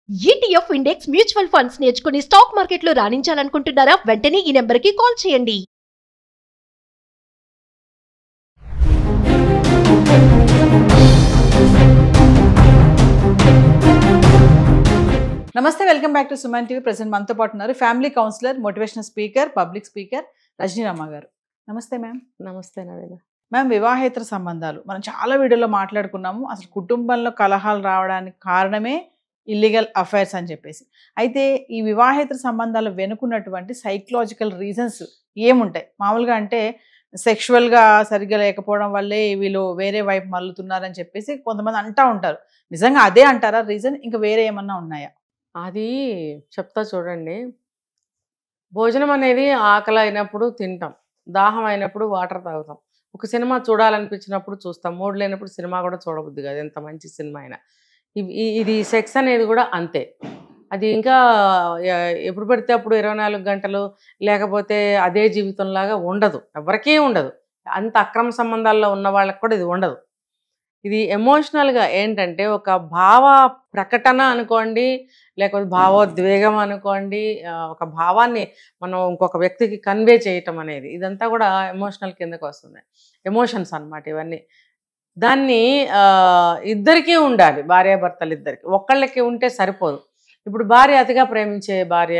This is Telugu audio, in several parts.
ETF ఇండెక్స్ మ్యూచువల్ ఫండ్స్ నేర్చుకుని స్టాక్ మార్కెట్లో రాణించాలనుకుంటున్నారా? వెంటనే ఈ నెంబర్కి కాల్ చేయండి. నమస్తే, welcome back to Suman TV. Present మనతో పాటు ఉన్నారు family counsellor, motivational speaker, public speaker Rajanirama garu. నమస్తే మ్యామ్. నమస్తే నవీన. మ్యామ్, వివాహేతర సంబంధాలు మనం చాలా వీడియోలో మాట్లాడుకున్నాము. అసలు కుటుంబంలో కలహాలు రావడానికి కారణమే ఇల్లీగల్ అఫైర్స్ అని చెప్పేసి. అయితే ఈ వివాహేతర సంబంధాలు వెనుకున్నటువంటి సైకలాజికల్ రీజన్స్ ఏముంటాయి? మామూలుగా అంటే సెక్షువల్గా సరిగ్గా లేకపోవడం వల్లే వీళ్ళు వేరే వైపు మల్లుతున్నారని చెప్పేసి కొంతమంది అంటూ ఉంటారు. నిజంగా అదే అంటారా రీజన్? ఇంకా వేరే ఏమన్నా ఉన్నాయా? అది చెప్తా చూడండి. భోజనం అనేది ఆకలి అయినప్పుడు తింటాం, దాహం అయినప్పుడు వాటర్ తాగుతాం, ఒక సినిమా చూడాలనిపించినప్పుడు చూస్తాం, మూడు లేనప్పుడు సినిమా కూడా చూడబుద్ది కాదు, ఎంత మంచి సినిమా అయినా. ఇది సెక్స్ అనేది కూడా అంతే. అది ఇంకా ఎప్పుడు పడితే అప్పుడు 24 గంటలు లేకపోతే అదే జీవితంలాగా ఉండదు, ఎవరికీ ఉండదు. అంత అక్రమ సంబంధాల్లో ఉన్న వాళ్ళకి కూడా ఇది ఉండదు. ఇది ఎమోషనల్గా ఏంటంటే ఒక భావ ప్రకటన అనుకోండి, లేకపోతే భావోద్వేగం అనుకోండి, ఒక భావాన్ని మనం ఇంకొక వ్యక్తికి కన్వే చేయటం అనేది ఇదంతా కూడా ఎమోషనల్ కిందకు వస్తుంది. ఎమోషన్స్ అన్నమాట ఇవన్నీ. దాన్ని ఇద్దరికీ ఉండాలి, భార్యాభర్తలు ఇద్దరికి. ఒక్కళ్ళకి ఉంటే సరిపోదు. ఇప్పుడు భార్య అతిగా ప్రేమించే భార్య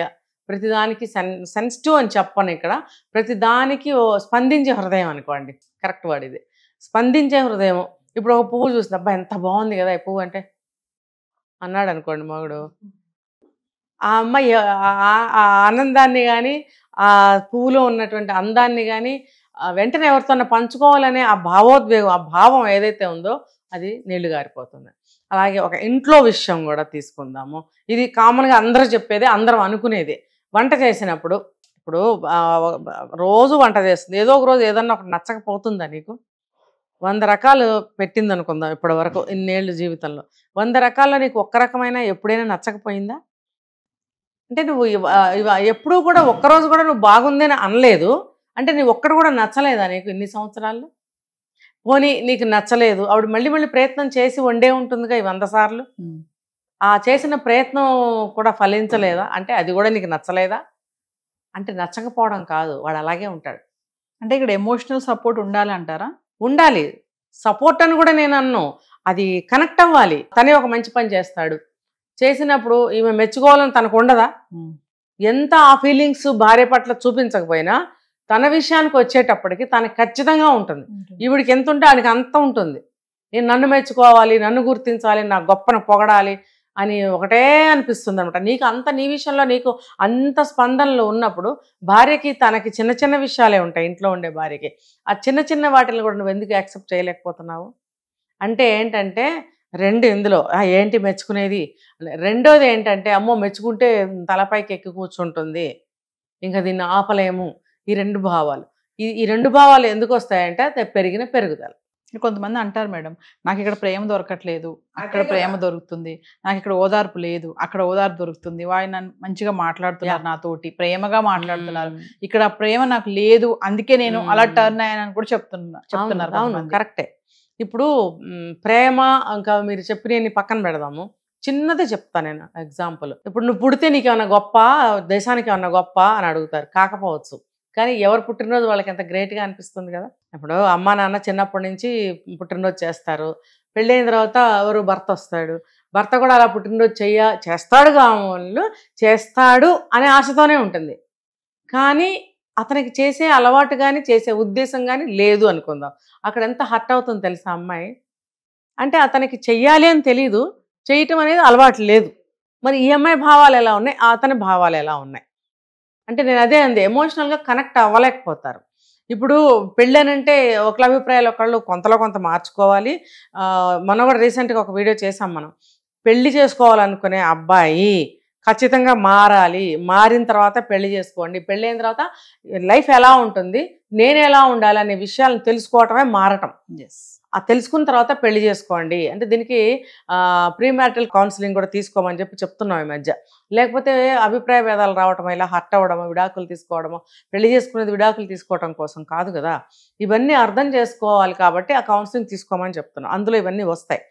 ప్రతిదానికి సెన్సిటివ్ అని చెప్పను ఇక్కడ, ప్రతిదానికి స్పందించే హృదయం అనుకోండి, కరెక్ట్ వర్డ్ ఇది, స్పందించే హృదయం. ఇప్పుడు ఒక పువ్వు చూసిన అబ్బా ఎంత బాగుంది కదా ఈ పువ్వు అంటే అన్నాడు అనుకోండి మగుడు, ఆ అమ్మాయి ఆ ఆనందాన్ని కానీ ఆ పువ్వులో ఉన్నటువంటి అందాన్ని కానీ వెంటనే ఎవరితో పంచుకోవాలనే ఆ భావోద్వేగం, ఆ భావం ఏదైతే ఉందో అది నీళ్లు గారిపోతుంది. అలాగే ఒక ఇంట్లో విషయం కూడా తీసుకుందాము. ఇది కామన్గా అందరూ చెప్పేదే, అందరం అనుకునేది. వంట చేసినప్పుడు ఇప్పుడు రోజు వంట చేస్తుంది, ఏదో ఒక రోజు ఏదన్నా ఒకటి నచ్చకపోతుందా నీకు? 100 రకాలు పెట్టింది అనుకుందాం ఇప్పటి వరకు ఇన్నేళ్ళు జీవితంలో, 100 రకాల్లో నీకు ఒక్క రకమైనా ఎప్పుడైనా నచ్చకపోయిందా? అంటే నువ్వు ఎప్పుడూ కూడా ఒక్కరోజు కూడా నువ్వు బాగుందని అనలేదు అంటే నీ ఒక్కడు కూడా నచ్చలేదా నీకు ఇన్ని సంవత్సరాల్లో? పోనీ నీకు నచ్చలేదు, ఆవిడ మళ్ళీ మళ్ళీ ప్రయత్నం చేసి వండే ఉంటుందిగా ఈ 100 సార్లు. ఆ చేసిన ప్రయత్నం కూడా ఫలించలేదా అంటే అది కూడా నీకు నచ్చలేదా? అంటే నచ్చకపోవడం కాదు, వాడు అలాగే ఉంటాడు. అంటే ఇక్కడ ఎమోషనల్ సపోర్ట్ ఉండాలి అంటారా? ఉండాలి. సపోర్ట్ అని కూడా నేను అన్ను, అది కనెక్ట్ అవ్వాలి. తనే ఒక మంచి పని చేస్తాడు, చేసినప్పుడు ఈమె మెచ్చుకోవాలని తనకు ఉండదా? ఎంత ఆ ఫీలింగ్స్ భార్య పట్ల చూపించకపోయినా తన విషయానికి వచ్చేటప్పటికి తనకు ఖచ్చితంగా ఉంటుంది. ఈవిడికి ఎంత ఉంటే ఆయనకి అంత ఉంటుంది. నేను నన్ను మెచ్చుకోవాలి, నన్ను గుర్తించాలి, నా గొప్పను పొగడాలి అని ఒకటే అనిపిస్తుంది అనమాట. నీకు అంత నీ విషయంలో నీకు అంత స్పందనలు ఉన్నప్పుడు భార్యకి తనకి చిన్న చిన్న విషయాలే ఉంటాయి, ఇంట్లో ఉండే భార్యకి. ఆ చిన్న చిన్న వాటిని కూడా నువ్వు ఎందుకు యాక్సెప్ట్ చేయలేకపోతున్నావు? అంటే ఏంటంటే రెండు ఇందులో ఏంటి మెచ్చుకునేది, రెండోది ఏంటంటే అమ్మో మెచ్చుకుంటే తలపైకి ఎక్కి కూర్చుంటుంది, ఇంకా దీన్ని ఆపలేము. ఈ రెండు భావాలు, ఈ రెండు భావాలు ఎందుకు వస్తాయంటే అది పెరిగిన పెరుగుదల. కొంతమంది అంటారు మేడం, నాకు ఇక్కడ ప్రేమ దొరకట్లేదు, అక్కడ ప్రేమ దొరుకుతుంది, నాకు ఇక్కడ ఓదార్పు లేదు, అక్కడ ఓదార్పు దొరుకుతుంది, వాళ్ళు నన్ను మంచిగా మాట్లాడుతున్నారు, నాతోటి ప్రేమగా మాట్లాడుతున్నారు, ఇక్కడ ప్రేమ నాకు లేదు అందుకే నేను అలా టర్న్ అయ్యానని కూడా చెప్తున్నారు. అవును, కరెక్టే. ఇప్పుడు ప్రేమ ఇంకా మీరు చెప్పిన పక్కన పెడదాము, చిన్నదే చెప్తా నేను ఎగ్జాంపుల్. ఇప్పుడు నువ్వు పుడితే నీకేమన్నా గొప్ప, దేశానికి ఏమన్నా గొప్ప అని అడుగుతారు, కాకపోవచ్చు. కానీ ఎవరు పుట్టినరోజు వాళ్ళకి ఎంత గ్రేట్గా అనిపిస్తుంది కదా. ఇప్పుడు అమ్మా నాన్న చిన్నప్పటి నుంచి పుట్టినరోజు చేస్తారు, పెళ్ళైన తర్వాత ఎవరు భర్త వస్తాడు, భర్త కూడా అలా పుట్టినరోజు చేస్తాడు కావాలి, చేస్తాడు అనే ఆశతోనే ఉంటుంది. కానీ అతనికి చేసే అలవాటు కానీ చేసే ఉద్దేశం కానీ లేదు అనుకుందాం, అక్కడ ఎంత హర్ట్ అవుతుంది తెలుసా అమ్మాయి? అంటే అతనికి చెయ్యాలి అని తెలీదు, చేయటం అనేది అలవాటు లేదు. మరి ఈ అమ్మాయి భావాలు ఎలా ఉన్నాయి, అతని భావాలు ఎలా ఉన్నాయి అంటే నేను అదే అంది, ఎమోషనల్గా కనెక్ట్ అవ్వలేకపోతారు. ఇప్పుడు పెళ్ళనంటే ఒకళ్ళ అభిప్రాయాలు ఒకళ్ళు కొంతలో కొంత మార్చుకోవాలి. మనం కూడా రీసెంట్గా ఒక వీడియో చేసాం, మనం పెళ్లి చేసుకోవాలనుకునే అబ్బాయి ఖచ్చితంగా మారాలి, మారిన తర్వాత పెళ్లి చేసుకోండి, పెళ్ళైన తర్వాత లైఫ్ ఎలా ఉంటుంది, నేను ఎలా ఉండాలి అనే విషయాలను తెలుసుకోవటమే మారటం. ఆ తెలుసుకున్న తర్వాత పెళ్లి చేసుకోండి అంటే దీనికి ప్రీ మ్యారిటల్ కౌన్సిలింగ్ కూడా తీసుకోమని చెప్తున్నాం ఈ మధ్య. లేకపోతే అభిప్రాయ భేదాలు రావటం, ఇలా హర్ట్ అవ్వడము, విడాకులు తీసుకోవడము, పెళ్లి చేసుకునేది విడాకులు తీసుకోవడం కోసం కాదు కదా. ఇవన్నీ అర్థం చేసుకోవాలి కాబట్టి ఆ కౌన్సిలింగ్ తీసుకోమని చెప్తున్నాం, అందులో ఇవన్నీ వస్తాయి.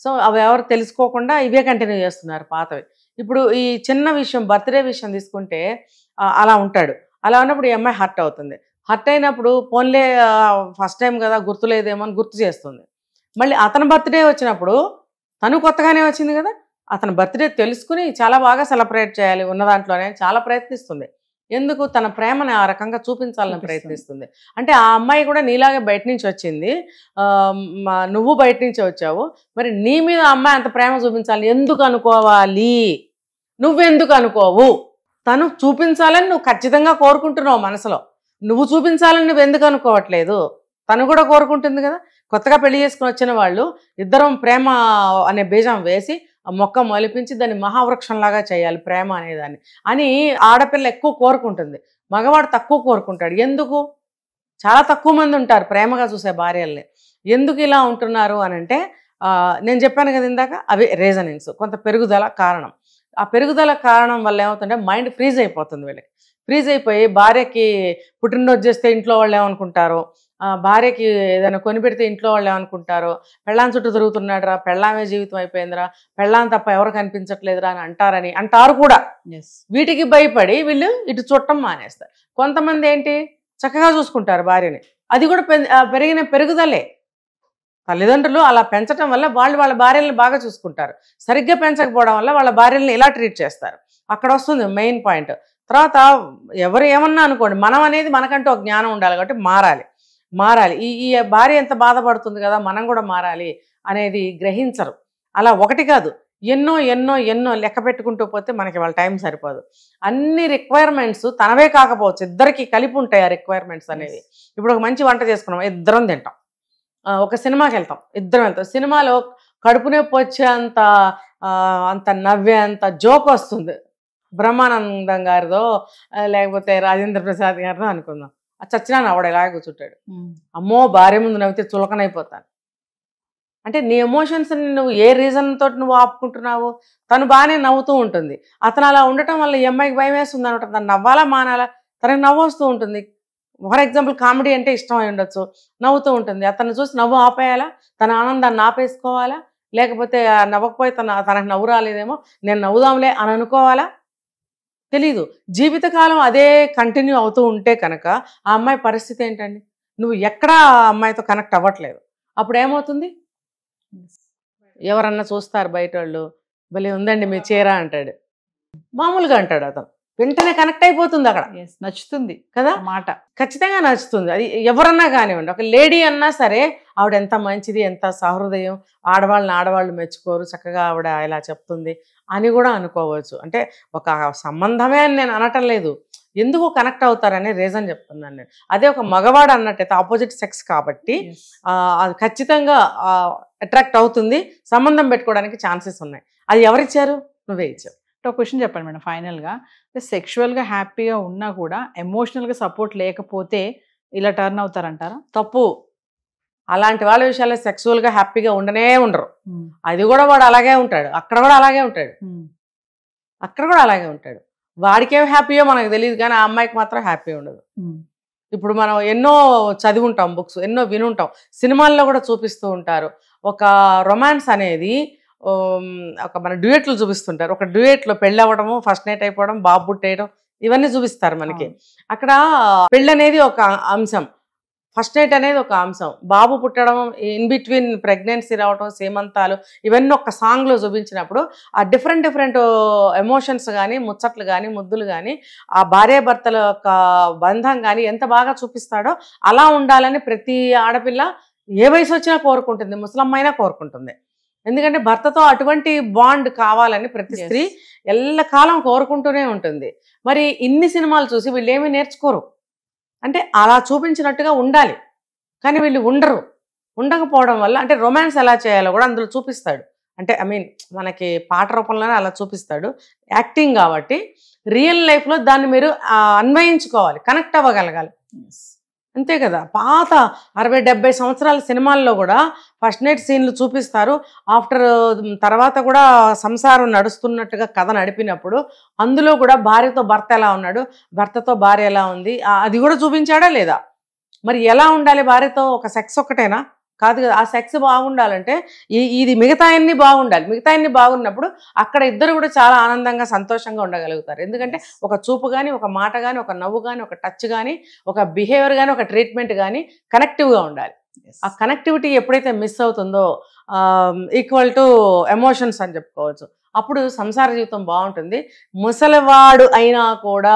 సో అవి ఎవరు తెలుసుకోకుండా ఇవే కంటిన్యూ చేస్తున్నారు పాతవి. ఇప్పుడు ఈ చిన్న విషయం బర్త్డే విషయం తీసుకుంటే అలా ఉంటాడు. అలా ఉన్నప్పుడు ఈ అమ్మాయి హర్ట్ అవుతుంది. హర్ట్ అయినప్పుడు పోన్లే ఫస్ట్ టైం కదా గుర్తులేదేమో అని గుర్తు చేస్తుంది. మళ్ళీ అతని బర్త్డే వచ్చినప్పుడు తను కొత్తగానే వచ్చింది కదా, అతని బర్త్డే తెలుసుకుని చాలా బాగా సెలబ్రేట్ చేయాలి ఉన్న దాంట్లోనే చాలా ప్రయత్నిస్తుంది. ఎందుకు? తన ప్రేమని ఆ రకంగా చూపించాలని ప్రయత్నిస్తుంది. అంటే ఆ అమ్మాయి కూడా నీలాగే బయట నుంచి వచ్చింది, నువ్వు బయట నుంచి వచ్చావు, మరి నీ మీద అమ్మాయి అంత ప్రేమ చూపించాలి ఎందుకు అనుకోవాలి? నువ్వెందుకు అనుకోవు? తను చూపించాలని నువ్వు ఖచ్చితంగా కోరుకుంటున్నావు మనసులో, నువ్వు చూపించాలని నువ్వు ఎందుకు అనుకోవట్లేదు? తను కూడా కోరుకుంటుంది కదా. కొత్తగా పెళ్లి చేసుకుని వచ్చిన వాళ్ళు ఇద్దరం ప్రేమ అనే బీజం వేసి ఆ మొక్క మొలిపించి దాన్ని మహావృక్షంలాగా చేయాలి ప్రేమ అనేదాన్ని అని ఆడపిల్ల ఎక్కువ కోరుకుంటుంది, మగవాడు తక్కువ కోరుకుంటాడు. ఎందుకు? చాలా తక్కువ మంది ఉంటారు ప్రేమగా చూసే భార్యల్ని. ఎందుకు ఇలా ఉంటున్నారు అని అంటే నేను చెప్పాను కదా ఇందాక, అవి రీజనింగ్స్, కొంత పెరుగుదల కారణం. ఆ పెరుగుదల కారణం వల్ల ఏమవుతుందంటే మైండ్ ఫ్రీజ్ అయిపోతుంది వీళ్ళకి. ఫ్రీజ్ అయిపోయి భార్యకి పుట్టినరోజు చేస్తే ఇంట్లో వాళ్ళు ఏమనుకుంటారో, భార్యకి ఏదైనా కొని పెడితే ఇంట్లో వాళ్ళు ఏమనుకుంటారో, పెళ్ళాం చుట్టూ తిరుగుతున్నాడు రా, పెళ్ళామే జీవితం అయిపోయిందిరా, పెళ్ళాం తప్ప ఎవరు కనిపించట్లేదురా అని అంటారు కూడా. వీటికి భయపడి వీళ్ళు ఇటు చుట్టం మానేస్తారు. కొంతమంది ఏంటి చక్కగా చూసుకుంటారు భార్యని, అది కూడా పెరిగిన పెరుగుదలే. తల్లిదండ్రులు అలా పెంచడం వల్ల వాళ్ళు వాళ్ళ భార్యల్ని బాగా చూసుకుంటారు, సరిగ్గా పెంచకపోవడం వల్ల వాళ్ళ భార్యల్ని ఇలా ట్రీట్ చేస్తారు. అక్కడ వస్తుంది మెయిన్ పాయింట్. తర్వాత ఎవరు ఏమన్నా అనుకోండి, మనం అనేది మనకంటూ ఒక జ్ఞానం ఉండాలి కాబట్టి మారాలి. ఈ భార్య ఎంత బాధపడుతుంది కదా, మనం కూడా మారాలి అనేది గ్రహించరు. అలా ఒకటి కాదు, ఎన్నో లెక్క పెట్టుకుంటూ పోతే మనకి వాళ్ళ టైం సరిపోదు. అన్ని రిక్వైర్మెంట్స్ తనవే కాకపోవచ్చు, ఇద్దరికి కలిపి ఉంటాయి ఆ రిక్వైర్మెంట్స్ అనేవి. ఇప్పుడు ఒక మంచి వంట చేసుకున్నాం, ఇద్దరం తింటాం. ఒక సినిమాకి వెళ్తాం, ఇద్దరం వెళ్తాం. సినిమాలో కడుపు నొప్పి వచ్చే అంత నవ్వే అంత జోక్ వస్తుంది, బ్రహ్మానందం గారిదో లేకపోతే రాజేంద్ర ప్రసాద్ గారిదో అనుకుందాం. చచ్చినా నవ్వడు, ఇలాగే కూర్చుంటాడు. అమ్మో భార్య ముందు నవ్వితే చులకనైపోతాను. అంటే నీ ఎమోషన్స్ని నువ్వు ఏ రీజన్ తోటి నువ్వు ఆపుకుంటున్నావు? తను బాగానే నవ్వుతూ ఉంటుంది, అతను అలా ఉండటం వల్ల ఈ అమ్మాయికి భయం వేస్తుంది అనమాట. తను నవ్వాలా మానాలా? తనకి నవ్వు వస్తూ ఉంటుంది. ఫర్ ఎగ్జాంపుల్ కామెడీ అంటే ఇష్టం అయి ఉండొచ్చు, నవ్వుతూ ఉంటుంది. అతన్ని చూసి నవ్వు ఆపేయాలా? తన ఆనందాన్ని ఆపేసుకోవాలా? లేకపోతే నవ్వకపోయి తనకు నవ్వు రాలేదేమో నేను నవ్వుదాంలే అని అనుకోవాలా? తెలీదు. జీవితకాలం అదే కంటిన్యూ అవుతూ ఉంటే కనుక ఆ అమ్మాయి పరిస్థితి ఏంటండి? నువ్వు ఎక్కడా ఆ అమ్మాయితో కనెక్ట్ అవ్వట్లేదు. అప్పుడు ఏమవుతుంది? ఎవరన్నా చూస్తారు బయట వాళ్ళు, భలే ఉందండి మీ చీర అంటాడు, మామూలుగా అంటాడు, అతను వెంటనే కనెక్ట్ అయిపోతుంది. అక్కడ నచ్చుతుంది కదా మాట, ఖచ్చితంగా నచ్చుతుంది. అది ఎవరన్నా కానివ్వండి, ఒక లేడీ అన్నా సరే ఆవిడ ఎంత మంచిది, ఎంత సహృదయం, ఆడవాళ్ళు మెచ్చుకోరు, చక్కగా ఆవిడ ఇలా చెప్తుంది అని కూడా అనుకోవచ్చు. అంటే ఒక సంబంధమే అని నేను అనటం లేదు, ఎందుకు కనెక్ట్ అవుతారనే రీజన్ చెప్తున్నాను నేను. అదే ఒక మగవాడు అన్నట్టయితే ఆపోజిట్ సెక్స్ కాబట్టి అది ఖచ్చితంగా అట్రాక్ట్ అవుతుంది, సంబంధం పెట్టుకోవడానికి ఛాన్సెస్ ఉన్నాయి. అది ఎవరిచ్చారు? నువ్వే ఇచ్చావు. ఒక క్వశ్చన్ చెప్పండి మేడం ఫైనల్గా. సెక్షువల్గా హ్యాపీగా ఉన్నా కూడా ఎమోషనల్గా సపోర్ట్ లేకపోతే ఇలా టర్న్ అవుతారంటారా? తప్పు. అలాంటి వాళ్ళ విషయాల్లో సెక్సువల్గా హ్యాపీగా ఉండరు. అది కూడా వాడు అలాగే ఉంటాడు, అక్కడ కూడా అలాగే ఉంటాడు. వాడికేం హ్యాపీయో మనకు తెలియదు, కానీ ఆ అమ్మాయికి మాత్రం హ్యాపీ ఉండదు. ఇప్పుడు మనం ఎన్నో చదివి ఉంటాం, బుక్స్ ఎన్నో వినుంటాం, సినిమాల్లో కూడా చూపిస్తూ ఉంటారు. ఒక రొమాన్స్ అనేది ఒక మన డ్యూయెట్లు చూపిస్తుంటారు. ఒక డ్యూయెట్లో పెళ్ళి అవ్వడము, ఫస్ట్ నైట్ అయిపోవడం, బాబు పుట్టేయడం, ఇవన్నీ చూపిస్తారు మనకి. అక్కడ పెళ్ళి అనేది ఒక అంశం, ఫస్ట్ నైట్ అనేది ఒక అంశం, బాబు పుట్టడం, ఇన్ బిట్వీన్ ప్రెగ్నెన్సీ రావడం, సీమంతాలు, ఇవన్నీ ఒక సాంగ్లో చూపించినప్పుడు ఆ డిఫరెంట్ ఎమోషన్స్ కానీ, ముచ్చట్లు కానీ, ముద్దులు కానీ, ఆ భార్యాభర్తల యొక్క బంధం కానీ ఎంత బాగా చూపిస్తాడో అలా ఉండాలని ప్రతి ఆడపిల్ల ఏ వయసు వచ్చినా కోరుకుంటుంది, ముసలమ్మైనా కోరుకుంటుంది. ఎందుకంటే భర్తతో అటువంటి బాండ్ కావాలని ప్రతి స్త్రీ ఎల్లకాలం కోరుకుంటూనే ఉంటుంది. మరి ఇన్ని సినిమాలు చూసి వీళ్ళు ఏమీ నేర్చుకోరు. అంటే అలా చూపించినట్టుగా ఉండాలి, కానీ వీళ్ళు ఉండకపోవడం వల్ల, అంటే రొమాన్స్ ఎలా చేయాలో కూడా అందులో చూపిస్తాడు. అంటే మనకి పాట రూపంలోనే అలా చూపిస్తాడు, యాక్టింగ్ కాబట్టి. రియల్ లైఫ్లో దాన్ని మీరు అన్వయించుకోవాలి, కనెక్ట్ అవ్వగలగాలి, అంతే కదా. పాత 60-70 సంవత్సరాల సినిమాల్లో కూడా ఫస్ట్ నైట్ సీన్లు చూపిస్తారు. తర్వాత కూడా సంసారం నడుస్తున్నట్టుగా కథ నడిపినప్పుడు అందులో కూడా భార్యతో భర్త ఎలా ఉన్నాడు, భర్తతో భార్య ఎలా ఉంది, అది కూడా చూపించాడా లేదా? మరి ఎలా ఉండాలి భార్యతో? ఒక సెక్స్ ఒక్కటేనా? కాదు కదా. ఆ సెక్స్ బాగుండాలంటే ఇది మిగతా అన్ని బాగుండాలి. మిగతా అన్ని బాగున్నప్పుడు అక్కడ ఇద్దరు కూడా చాలా ఆనందంగా సంతోషంగా ఉండగలుగుతారు. ఎందుకంటే ఒక చూపు కానీ, ఒక మాట కానీ, ఒక నవ్వు కానీ, ఒక టచ్ కానీ, ఒక బిహేవియర్ కానీ, ఒక ట్రీట్మెంట్ కానీ కనెక్టివ్గా ఉండాలి. ఆ కనెక్టివిటీ ఎప్పుడైతే మిస్ అవుతుందో ఈక్వల్ టు ఎమోషన్స్ అని చెప్పుకోవచ్చు. అప్పుడు సంసార జీవితం బాగుంటుంది. ముసలివాడు అయినా కూడా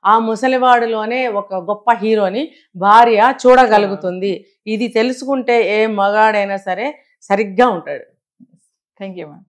ఆ ముసలివాడులోనే ఒక గొప్ప హీరోని భార్య చూడగలుగుతుంది. ఇది తెలుసుకుంటే ఏ మగాడైనా సరే సరిగ్గా ఉంటాడు. Thank you ma'am.